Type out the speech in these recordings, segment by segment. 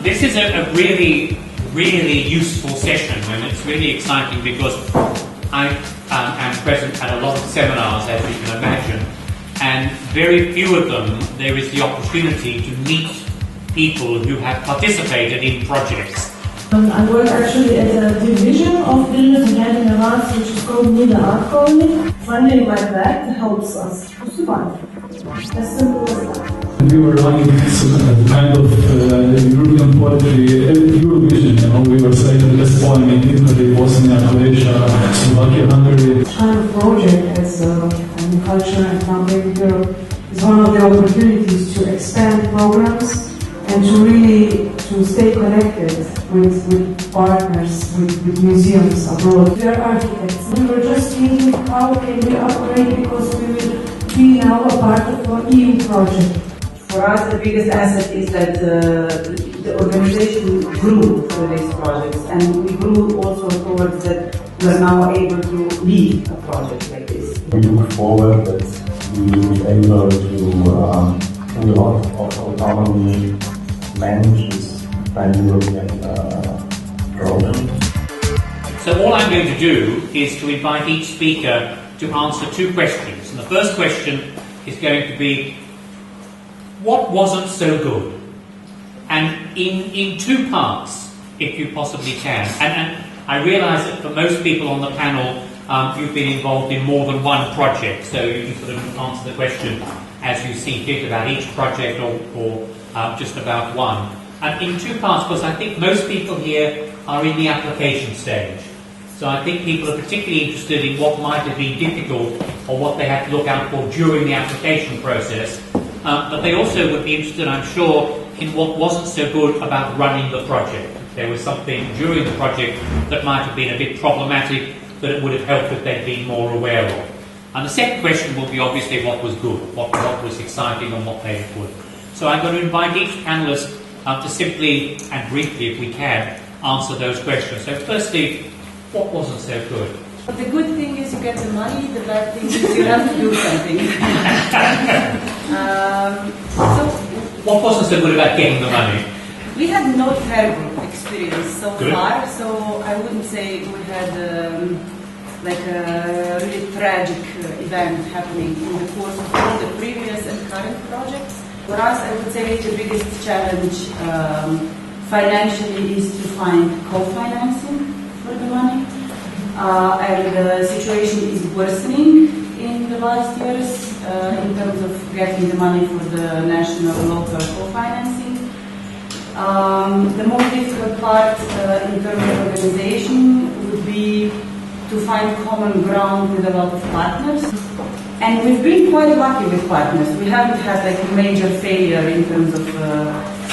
This is a really, really useful session, and it's really exciting because I am present at a lot of seminars, as you can imagine, and very few of them there is the opportunity to meet people who have participated in projects. I work actually at a division of Business and Handling Arts, which is called Nida Art Colony. Funding like that helps us to survive. As simple as that. We were running kind of European poetry, Eurovision, we were saying at this point in Italy, Bosnia, Croatia, Slovakia, Hungary. This kind of project as a culture and founding Europe is one of the opportunities to expand programs and to really stay connected with partners, with museums abroad. We are architects. We were just thinking how can we upgrade because we will be now a part of an EU project. For us, the biggest asset is that the organization grew through these projects, and we grew also towards that we are now able to lead a project like this. We look forward that we will be able to, through a lot of autonomy, manage this pan-European program. So all I'm going to do is to invite each speaker to answer two questions. And the first question is going to be, what wasn't so good? And in two parts, if you possibly can. And I realise that for most people on the panel, you've been involved in more than one project, so you can sort of answer the question as you see fit about each project or just about one. And in two parts, because I think most people here are in the application stage. So I think people are particularly interested in what might have been difficult or what they had to look out for during the application process. But they also would be interested, I'm sure, in what wasn't so good about running the project. There was something during the project that might have been a bit problematic that it would have helped if they'd been more aware of. And the second question will be obviously what was good, what was exciting and what made it good. So I'm going to invite each panellist to simply and briefly, if we can, answer those questions. So firstly, what wasn't so good? The good thing is you get the money, the bad thing is you have to do something. What wasn't so good about getting the money? We had no terrible experience so Good. far, so I wouldn't say we had like a really tragic event happening in the course of all the previous and current projects. For us, I would say the biggest challenge financially is to find co-financing for the money. And the situation is worsening in the last years in terms of getting the money for the national local co-financing. The most difficult part in terms of organization would be to find common ground with a lot of partners. And we've been quite lucky with partners. We haven't had like a major failure in terms of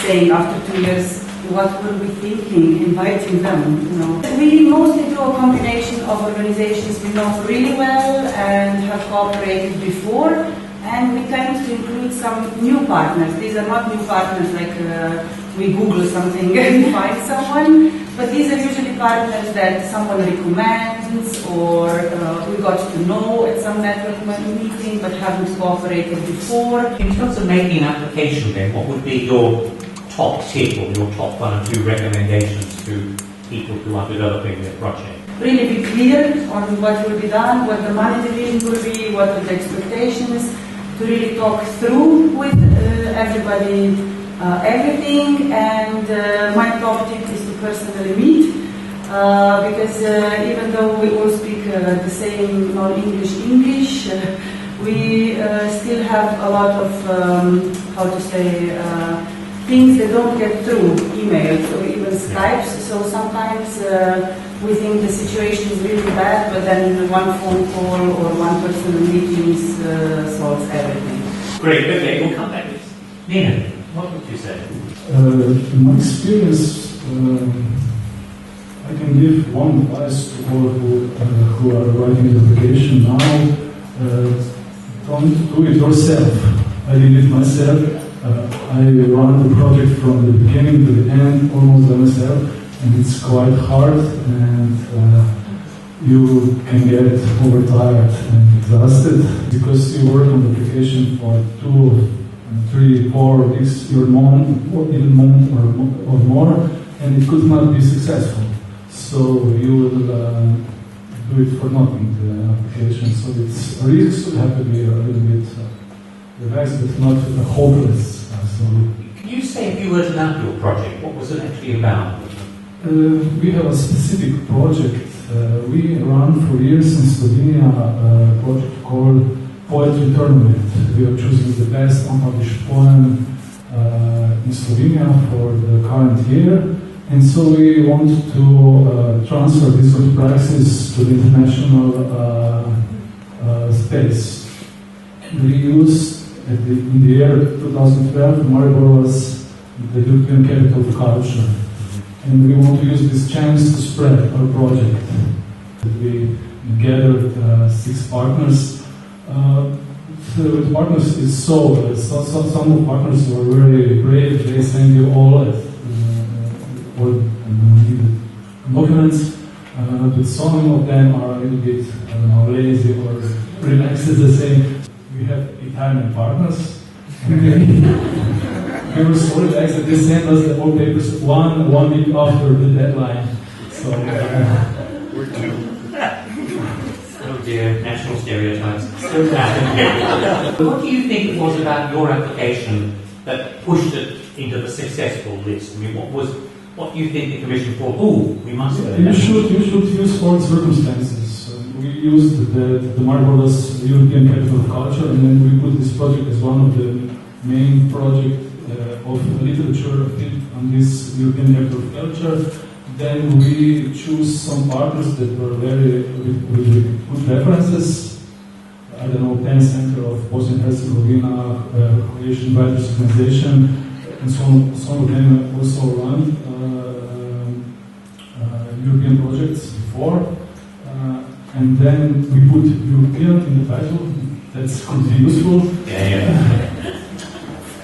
saying after 2 years, what were we thinking, inviting them, you know. We mostly do a combination of organizations we know really well and have cooperated before, and we tend to include some new partners. These are not new partners like we Google something and find someone, but these are usually partners that someone recommends or we got to know at some network meeting but haven't cooperated before. In terms of making an application then, what would be your top tip or your top 1 or 2 recommendations to people who are developing their project? Really be clear on what will be done, what the money division will be, what are the expectations, to really talk through with everybody everything, and my top tip is to personally meet, because even though we all speak the same non-English English, we still have a lot of, things that don't get through emails or even Skypes. So sometimes we think the situation is really bad, but then one phone call or one personal meeting solves everything. Great, okay, we'll come back to this. Nina, what would you say? In my experience, I can give one advice to all who are writing the application now. Don't do it yourself. I did it myself. I run the project from the beginning to the end, almost by myself, and it's quite hard. And you can get overtired and exhausted because you work on the application for 2, 3, 4 weeks, or even or more, and it could not be successful. So you will do it for nothing, the application. So it's risks would have to be a little bit relaxed, but not hopeless. Can you say a few words about your project? What was it actually about? We have a specific project. We run for years in Slovenia a project called Poetry Tournament. We are choosing the best unpublished poem in Slovenia for the current year. And so we want to transfer this good practice to the international space. We used, in the year 2012, Maribor was the European Capital of Culture. And we want to use this chance to spread our project. We gathered 6 partners. The partners is some of the partners were very brave. They send you all documents, but some of them are a little bit, lazy or relaxed, as they say. We have Italian partners. We were so relaxed that they sent us the whole papers one week after the deadline. So We're two. Oh dear, national stereotypes. What do you think it was about your application that pushed it into the successful list? I mean, what do you think the Commission thought? Oh, we must. You should use all circumstances. We used the Marvelous European Capital of Culture, and then we put this project as one of the main projects of literature on this European Capital of Culture. Then we choose some partners that were very with good references. I don't know, Penn Center of Bosnia and Herzegovina, Croatian Writers Organization, and some of them also run European projects before. And then we put European in the title. That's could be useful.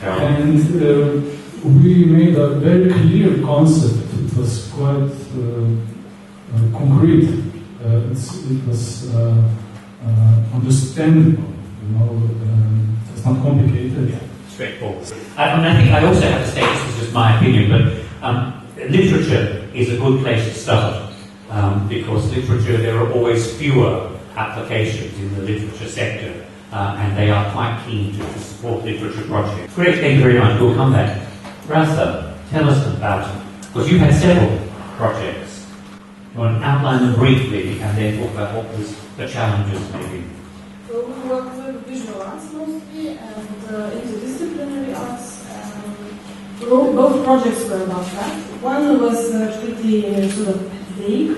And we made a very clear concept. It was quite concrete. It was understandable. It's not complicated. Straightforward. I think I also have to say, this is just my opinion, but literature is a good place to start. Because literature, there are always fewer applications in the literature sector, and they are quite keen to support literature projects. Great, thank you very much. We'll come back. Rasa, tell us about it, because you've had several projects. You want to outline them briefly, and then talk about what was the challenges, maybe. So we work with visual arts mostly, and interdisciplinary arts. Both projects were about that. One was pretty sort of vague,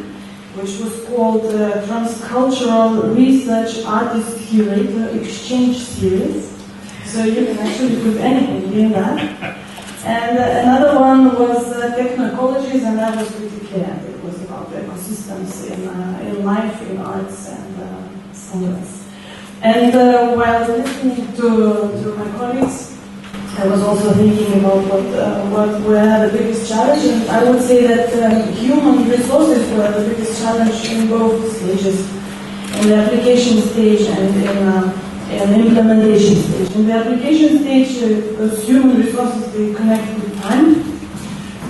which was called Transcultural Research Artist Curator Exchange Series. So you can actually put anything in that. And another one was Techno-ecologies, and that was pretty clear. It was about ecosystems in life, in arts, and science. And while listening to my colleagues, I was also thinking about what were the biggest challenge, and I would say that human resources were the biggest challenge in both stages, in the application stage and in the implementation stage. In the application stage, those human resources, they connect with time.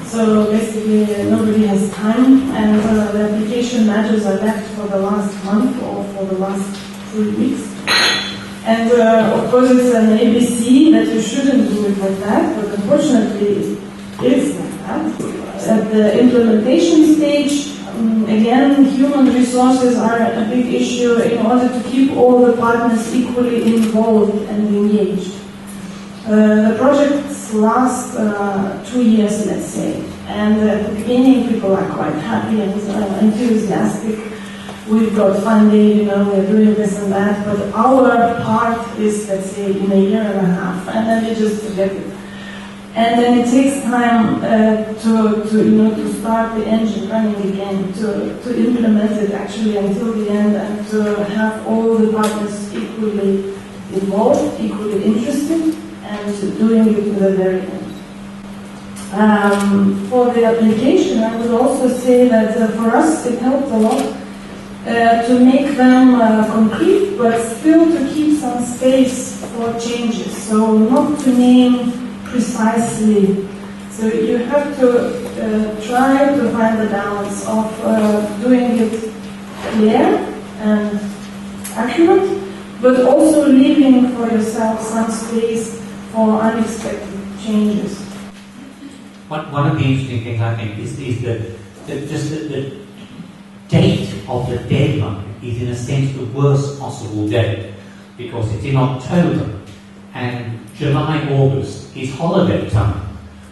So basically, nobody has time, and the application matches are left for the last month or for the last 3 weeks. And of course, it's an ABC that you shouldn't do it like that, but unfortunately, it's like that. At the implementation stage, again, human resources are a big issue in order to keep all the partners equally involved and engaged. The projects last 2 years, let's say, and at the beginning, people are quite happy and enthusiastic. We've got funding, we're doing this and that, but our part is, let's say, in a year and a half, and then we just forget it. And then it takes time to start the engine running again, to implement it actually until the end, and to have all the partners equally involved, equally interested, and doing it to the very end. For the application, I would also say that for us it helped a lot to make them concrete, but still to keep some space for changes. So not to name precisely. So you have to try to find the balance of doing it clear and accurate, but also leaving for yourself some space for unexpected changes. One of the interesting things I think is the date of the deadline is in a sense the worst possible date, because it's in October and July, August is holiday time.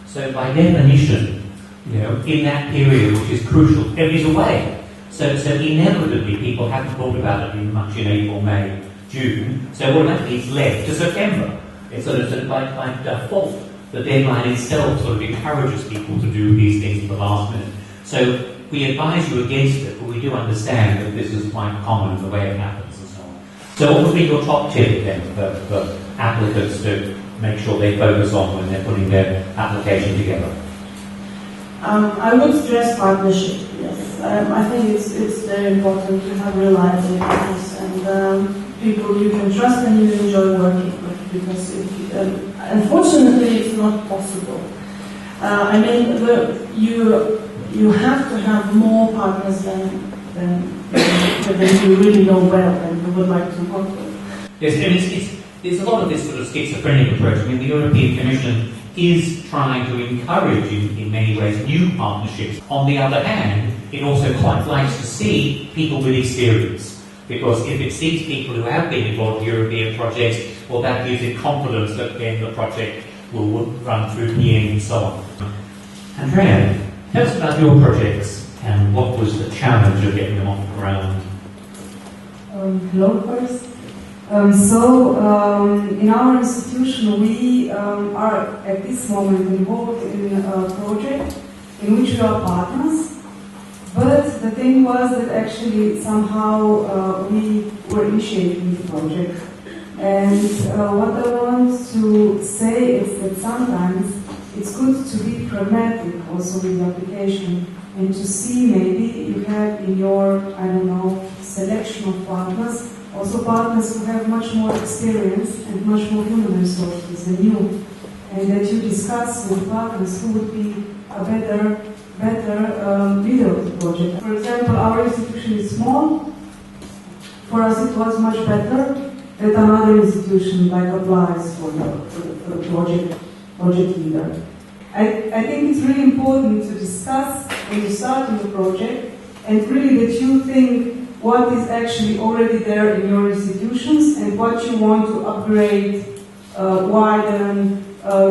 So by definition, in that period, which is crucial, everybody's away. So inevitably people haven't thought about it much in April, May, June. So automatically it's left to September. It's sort of by default, the deadline itself sort of encourages people to do these things at the last minute. So we advise you against it, but we do understand that this is quite common in the way it happens and so on. So what would be your top tip then for applicants to make sure they focus on when they're putting their application together? I would stress partnership, yes. I think it's very important to have reliable partners and people you can trust and you enjoy working with, because unfortunately it's not possible. I mean, you have to have more partners than you really know well and you would like to work with. Yes, there's a lot of this sort of schizophrenic approach. I mean, the European Commission is trying to encourage, in many ways, new partnerships. On the other hand, it also quite likes to see people with experience, because if it sees people who have been involved in European projects, well, that gives it confidence that then the project will run through the end and so on. Andrea, tell us about your projects and what was the challenge of getting them off the ground. Hello first. In our institution, we are at this moment involved in a project in which we are partners. But the thing was that actually somehow we were initiating the project. And what I want to say is that sometimes it's good to be pragmatic also with the application and to see maybe you have in your, selection of partners, also partners who have much more experience and much more human resources than you, and that you discuss with partners who would be a better leader of the project. For example, our institution is small. For us it was much better that another institution like applies for the project leader. I think it's really important to discuss when you start in the project, and really that you think what is actually already there in your institutions and what you want to upgrade, widen,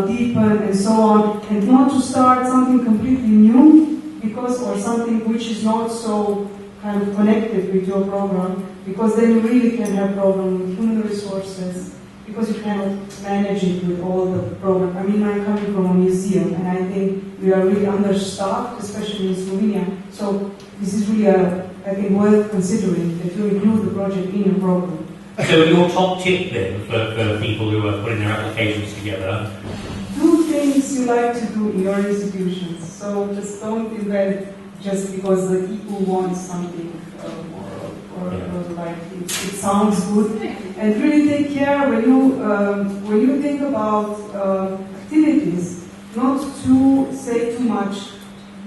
deepen, and so on, and not to start something completely new, or something which is not so kind of connected with your program, because then you really can have problem with human resources, because you cannot manage it with all the program. I mean, I'm coming from a museum, and I think we are really understaffed, especially in Slovenia. So this is really I think worth considering that you include the project in your program. So your top tip then for people who are putting their applications together? Do things you like to do in your institutions. So just don't invent just because the EU wants something or like it sounds good. And really take care when you think about activities, not to say too much.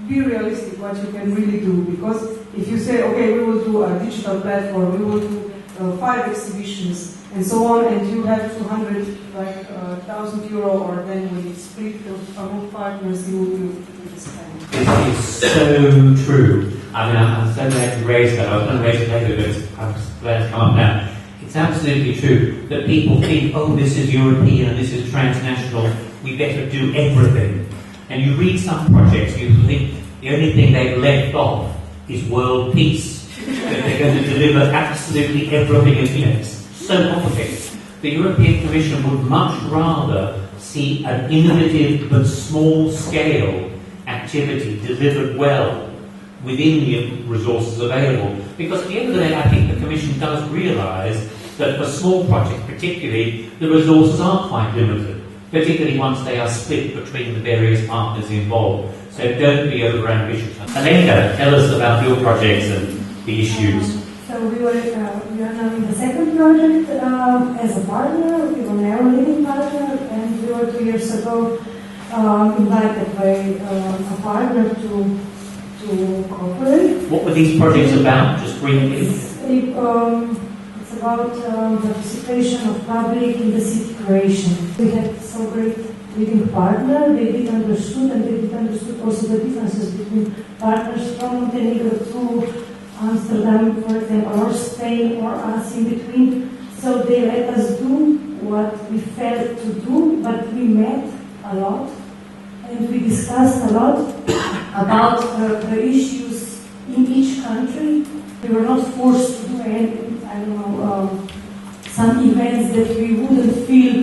Be realistic what you can really do, because if you say, okay, we will do a digital platform, we will do 5 exhibitions and so on, and you have 200,000 euro, or then when it's split among partners, you will spend. It's so true. I mean, I'm so glad you raised that. I was going to raise it later, but I'm glad it's come up now. It's absolutely true that people think, oh, this is European, this is transnational, we better do everything. And you read some projects, you think the only thing they've left off is world peace. That they're going to deliver absolutely everything in it. It's so complicated. The European Commission would much rather see an innovative but small-scale activity delivered well within the resources available. Because at the end of the day, I think the Commission does realise that for small projects particularly, the resources are quite limited, particularly once they are split between the various partners involved. So don't be over-ambitious. Alenka, tell us about your projects and the issues. So we are now in the second project as a partner. We were now a leading partner, and we were 2 years ago invited by a partner to cooperate. What were these projects about, just briefly? It's about participation of public in the city creation. We had so great leading partner. They did understood, and they did understood also the differences between partners from Montenegro to Amsterdam, for example, or Spain, or us in between. So they let us do what we felt to do, but we met a lot and we discussed a lot about the issues in each country. We were not forced to do any, some events that we wouldn't feel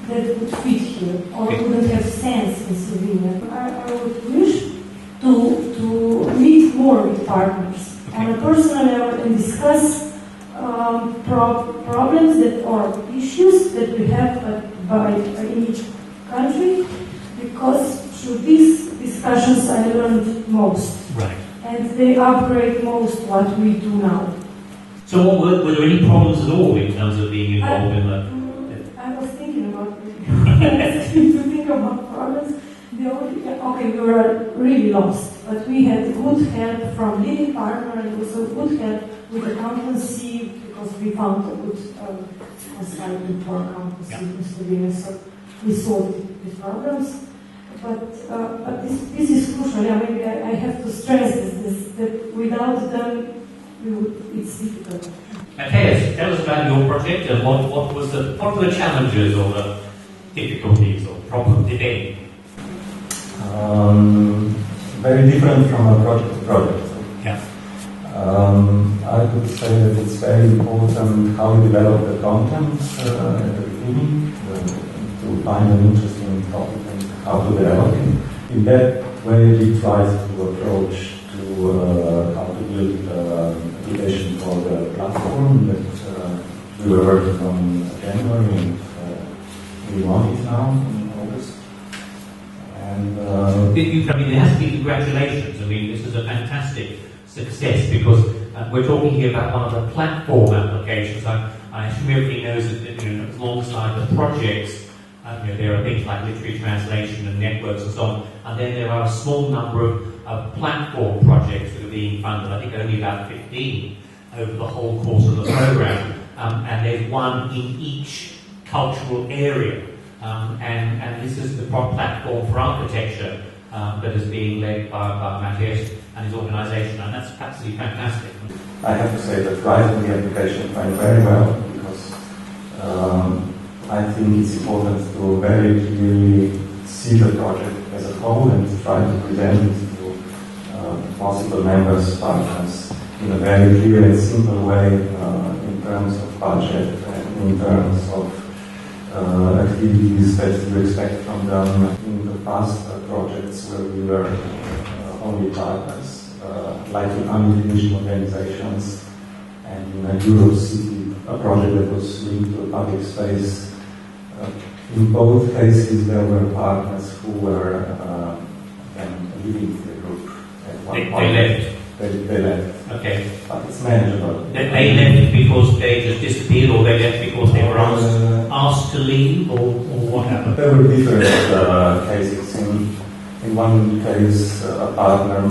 that would fit here or wouldn't have sense in Slovenia. I would wish to meet more with partners on a personal level and discuss problems or issues that we have in each country, because through these discussions I learned most. Right. And they upgrade most what we do now. So were there any problems at all in terms of being involved in the... I was thinking about it. To think about problems. We were really lost, but we had good help from leading partner and also good help with accountancy, because we found a good consultant for accountancy in Slovenia, so we solved these problems. But this is crucial. Maybe I have to stress this, that without them, it's difficult. Matthias, tell us about your project and what were the challenges or the difficulties or problems, if any? Very different from a project to project. Yeah. I would say that it's very important how you develop the content at the beginning, to find an interesting topic and how to develop it. In that way, we try to approach to how to build an application for the platform that we were working on in January, and we want it now in August. And there has to be congratulations. This is a fantastic success, because we're talking here about one of the platform applications. I assume everybody knows that alongside the projects, there are things like literary translation and networks and so on, and then there are a small number of platform projects that are being funded. I think only about 15 over the whole course of the program, and there's one in each cultural area. And this is the platform for architecture that is being led by Matthias and his organisation, and that's absolutely fantastic. I have to say that writing the application went very well, because I think it's important to very clearly see the project as a whole and try to present it to possible members, partners, in a very clear and simple way in terms of budget and in terms of activities that you expect from them. In the past projects where we were only partners, like in unfinished organizations and in a Euro City, a project that was linked to a public space. In both cases, there were partners who were then leaving the group at one point. They left. They left. Okay. But it's manageable. They left because they just disappeared, or they left because they were asked to leave, or what happened? There were different cases. In one case, a partner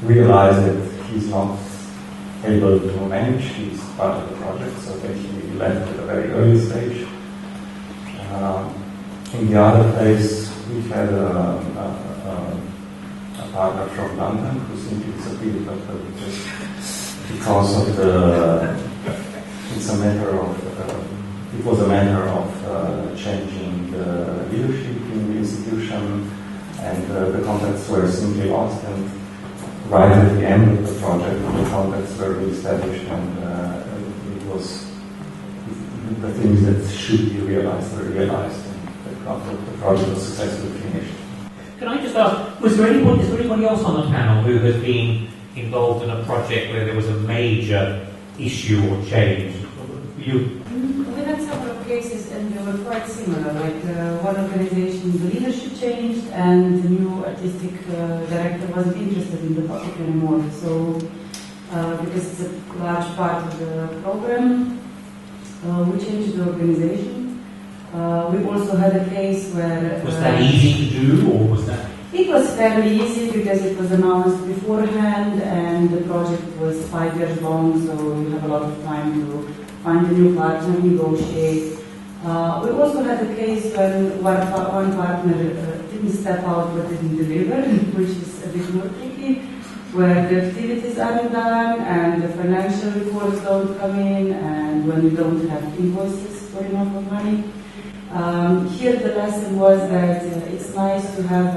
realized that he's not able to manage his part of the project, so that he left at a very early stage. In the other case, we had a partner from London who simply disappeared, but just because of it was a matter of changing the leadership in the institution, and the contacts were simply lost, and right at the end of the project, the contacts were re-established, and it was the things that should be realized were realized, and the project was successfully finished. Can I just ask, is there anybody else on the panel who has been involved in a project where there was a major issue or change? You? We had several cases, and they were quite similar. Like one organization, the leadership changed, and the new artistic director wasn't interested in the topic anymore. So because it's a large part of the program. We changed the organization. We also had a case where... Was that easy to do, or was that... It was fairly easy because it was announced beforehand and the project was 5 years long, so you have a lot of time to find a new partner, negotiate. We also had a case when one partner didn't step out but didn't deliver, which is a bit more tricky, where the activities aren't done and the financial reports don't come in and when you don't have invoices for enough of money. Here the lesson was that it's nice to have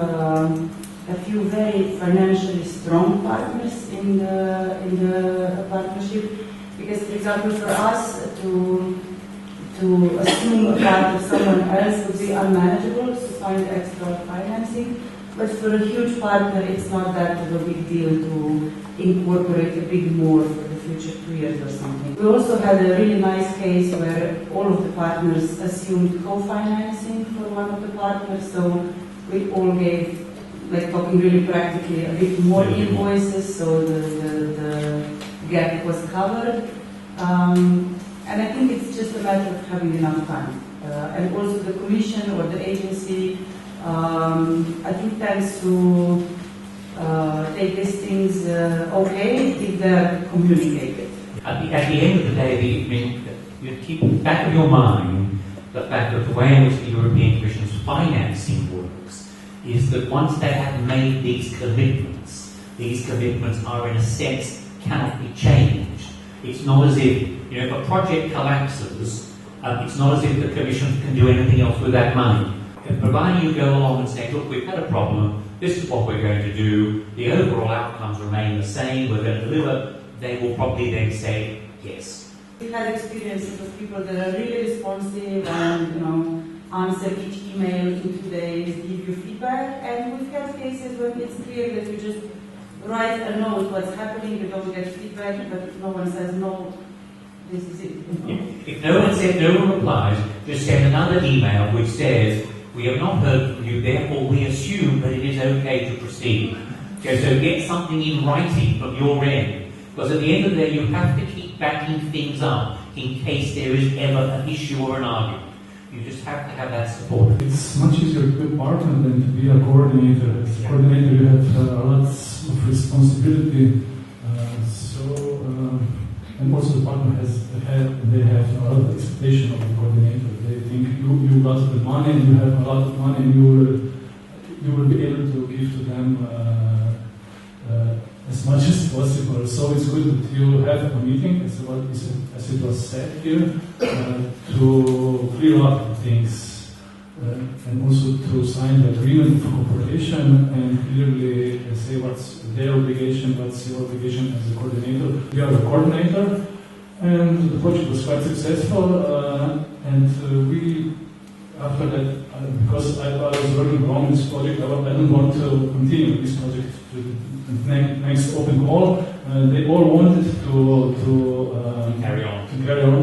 a few very financially strong partners in the partnership, because for example for us to assume a part of someone else would be unmanageable, to find extra financing. But for a huge partner, it's not that of a big deal to incorporate a bit more for the future 2 years or something. We also had a really nice case where all of the partners assumed co-financing for one of the partners, so we all gave, like talking really practically, a bit more invoices, so the gap was covered. And I think it's just a matter of having enough time. And also the commission or the agency, I think tends to take these things okay if they're communicated. At the end of the day, you keep back of your mind the fact that the way in which the European Commission's financing works is that once they have made these commitments are in a sense cannot be changed. It's not as if, if a project collapses, it's not as if the Commission can do anything else with that money. Providing you go along and say, look, we've had a problem, this is what we're going to do, the overall outcomes remain the same, we're going to deliver, they will probably then say yes. We've had experiences of people that are really responsive and, answer each email in 2 days, give you feedback, and we've had cases when it's clear that you just write a note what's happening, you don't get feedback, but if no one says no, this is it. If no one replies, just send another email which says, we have not heard from you, therefore we assume that it is okay to proceed. Okay, so get something in writing from your end, because at the end of the day you have to keep backing things up in case there is ever an issue or an argument. You just have to have that support. It's much easier to be a partner than to be a coordinator. As a coordinator, you have lots of responsibility. And also the partner they have a lot of expectation of the coordinator. They think you got the money, and you have a lot of money, and you will be able to give to them as much as possible. So it's good that you have a meeting, as it was said here, to clear up things and also to sign the agreement for cooperation and clearly say what's their obligation, what's your obligation as a coordinator. We are a coordinator, and the project was quite successful. And we, after that, because I was working on this project, I didn't want to continue this project to the next open call. They all wanted to Carry on.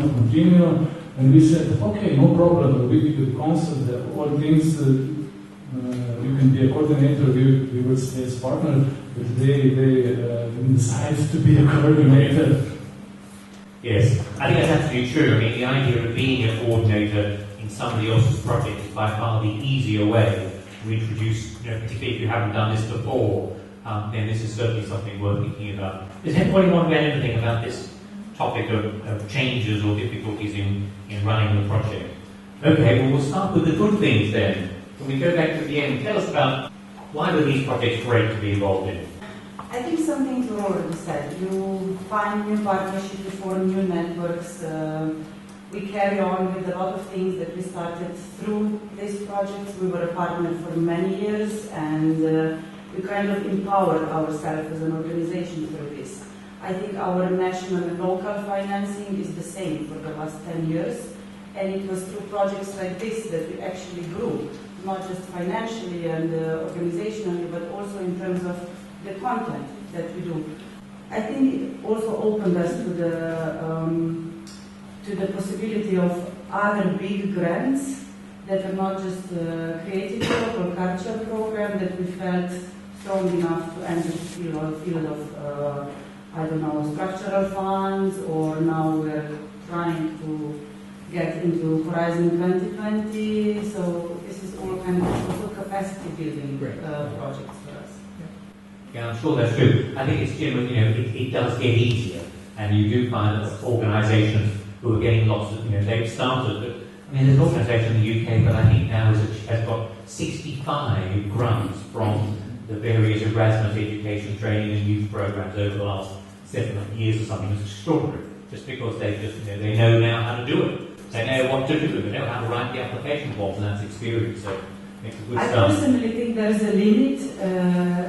To continue. And we said, okay, no problem. We will consult all things. You can be a coordinator. We will stay as partner. But they didn't decide to be a coordinator. Yes, I think that's absolutely true. I mean, the idea of being a coordinator in somebody else's project is by far the easier way to introduce, particularly if you haven't done this before, then this is certainly something worth thinking about. Does anybody want to add anything about this topic of changes or difficulties in running the project? Okay, well, we'll start with the good things then. When we go back to the end, tell us about why were these projects great to be involved in? I think some things were already said. You find new partnerships, you form new networks. We carry on with a lot of things that we started through these projects. We were a partner for many years, and we kind of empowered ourselves as an organization through this. I think our national and local financing is the same for the last 10 years, and it was through projects like this that we actually grew, not just financially and organizationally, but also in terms of the content that we do. I think it also opened us to the possibility of other big grants that are not just Creative Europe or culture program that we felt strong enough to enter the field of I don't know, structural funds, or now we're trying to get into Horizon 2020. So this is all kind of also capacity building projects for us. Yeah, I'm sure that's true. I think it's generally, it does get easier, and you do find that organisations who are getting lots of, they've started, but there's an organisation in the UK that I think now has got 65 grants from the various Erasmus education, training and youth programs over the last 7 years or something. It's extraordinary, just because they know now how to do it. They know what to do, they know how to write the application forms, and that's experience, so it's a good I start. personally think there's a limit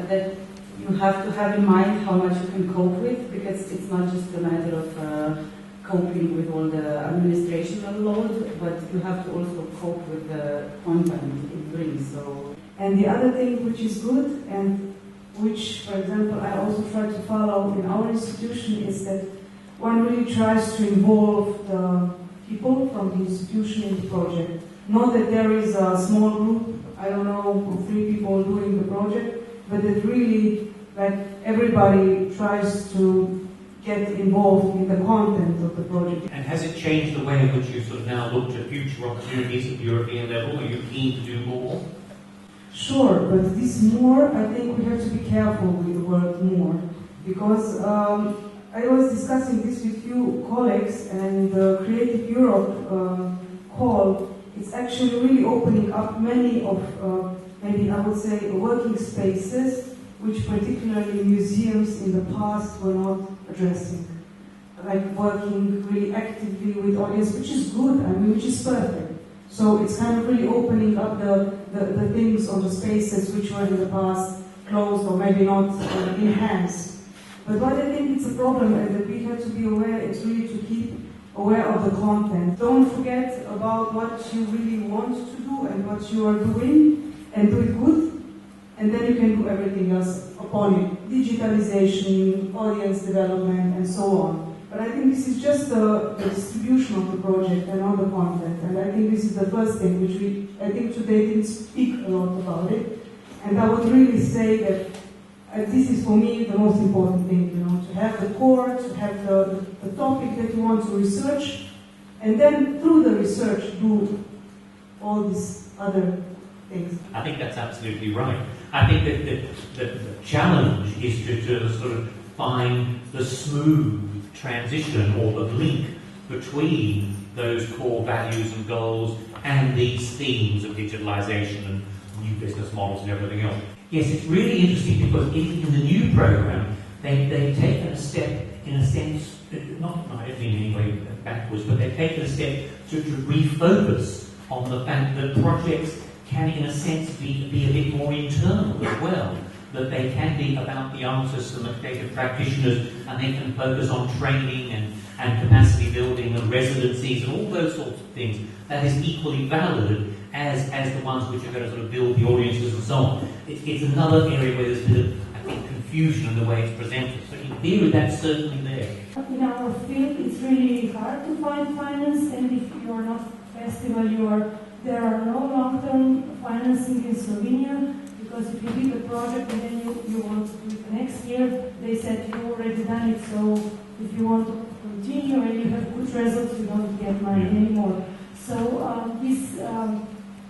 that you have to have in mind how much you can cope with, because it's not just a matter of coping with all the administrational load, but you have to also cope with the content it brings. So, And the other thing which is good, and which, for example, I also try to follow in our institution, is that one really tries to involve the people from the institution in the project. Not that there is a small group, I don't know, of 3 people doing the project, but that really, everybody tries to get involved in the content of the project. And has it changed the way in which you sort of now look to future opportunities at the European level? Are you keen to do more? Sure, but this more, I think we have to be careful with the word more, because I was discussing this with few colleagues, and the Creative Europe call is actually really opening up many of, maybe I would say, working spaces, which particularly museums in the past were not addressing. Like working really actively with audience, which is good, which is perfect. So it's kind of really opening up the things or the spaces which were in the past closed or maybe not enhanced. But what I think it's a problem, and that we have to be aware, is really to keep aware of the content. Don't forget about what you really want to do and what you are doing, and do it good. And then you can do everything else upon it. Digitalization, audience development, and so on. But I think this is just the distribution of the project and not the content. And I think this is the first thing which I think today didn't speak a lot about it. And I would really say that this is for me the most important thing, to have the core, to have the topic that you want to research, and then through the research do all these other things. I think that's absolutely right. I think that the challenge is to sort of find the smooth transition or the link between those core values and goals and these themes of digitalization and new business models and everything else. Yes, it's really interesting because in the new program, they've taken a step, in a sense, not I don't mean in any way backwards, but they've taken a step to refocus on the fact that projects can, in a sense, be a bit more internal as well. That they can be about the artists and the creative practitioners, and they can focus on training and capacity building and residencies and all those sorts of things. That is equally valid as the ones which are going to sort of build the audiences and so on. It's another area where there's a bit of, I think, confusion in the way it's presented. So in theory, that's certainly there. In our field, it's really hard to find finance, and if you're not festival, there are no long-term financing in Slovenia, because if you did the project and then you want to do it the next year, they said you already done it, so if you want to continue and you have good results, you don't get money anymore. So this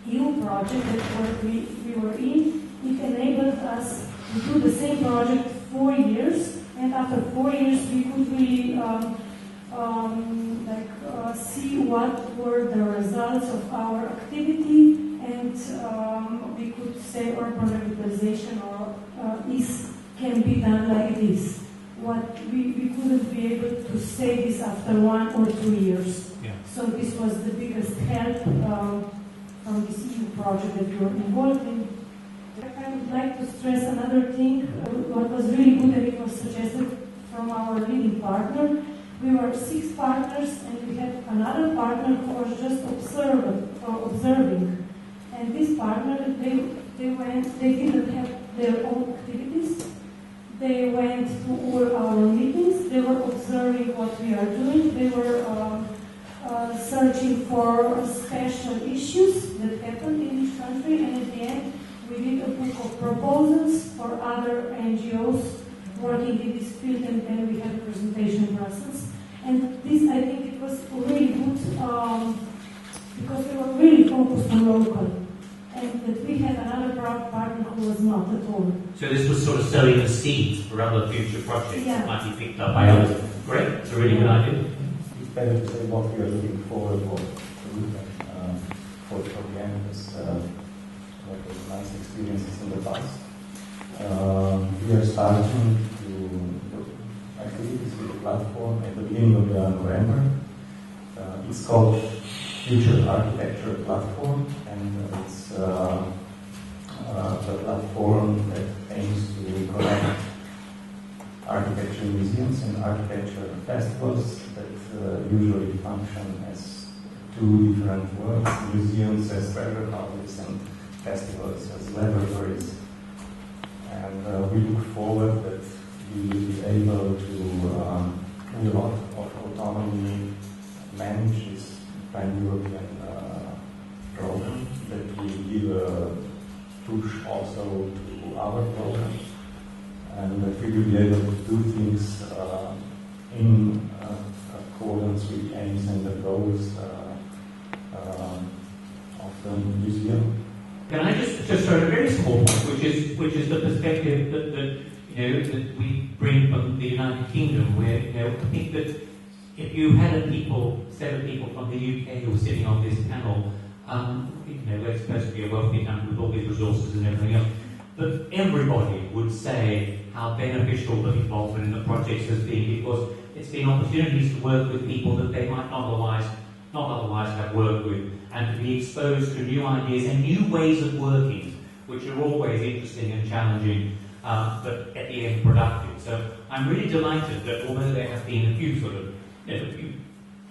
EU project that we were in, it enabled us to do the same project 4 years, and after 4 years we could really see what were the results of our activity, and we could say urban revitalization can be done like this. What we couldn't be able to say this after 1 or 2 years. Yeah. So this was the biggest help from this EU project that we were involved in. I would like to stress another thing. What was really good, and it was suggested from our leading partner. We were 6 partners, and we had another partner who was just observing. And this partner, they didn't have their own activities. They went to all our meetings. They were observing what we are doing. They were searching for special issues that happened in each country. And at the end, we did a book of proposals for other NGOs working in this field, and then we had a presentation in Brussels. And this, I think it was really good because we were really focused on local, and that we had another partner who was not at all. So this was sort of sowing the seeds for other future projects Yeah. that might be picked up by others. Great, it's a really good idea. It's better to say what we are looking forward for the end, because what was nice experiences in the past. We are starting to do activities with the platform at the beginning of November. It's called Future Architecture Platform, and it's a platform that aims to connect architecture museums and architecture festivals that usually function as two different worlds: museums as treasure houses and festivals as laboratories. And we look forward that we will be able to, with a lot of autonomy, manage this pan-European program, that we give a push also to our programs, and that we will be able to do things in accordance with the aims and the goals of the museum. Can I just throw a very small point, which is the perspective that we bring from the United Kingdom, where I think that if you had set of people from the UK who were sitting on this panel, we're supposed to be a wealthy country with all these resources and everything else, but everybody would say how beneficial the involvement in the projects has been, because it's been opportunities to work with people that they might not otherwise have worked with, and to be exposed to new ideas and new ways of working, which are always interesting and challenging, but at the end productive. So I'm really delighted that although there have been a few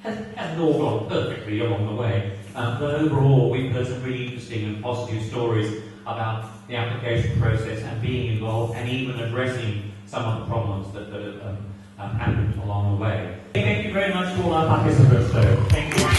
hasn't all gone perfectly along the way, but overall we've heard some really interesting and positive stories about the application process and being involved and even addressing some of the problems that have happened along the way. Thank you very much to all our participants. Thank you.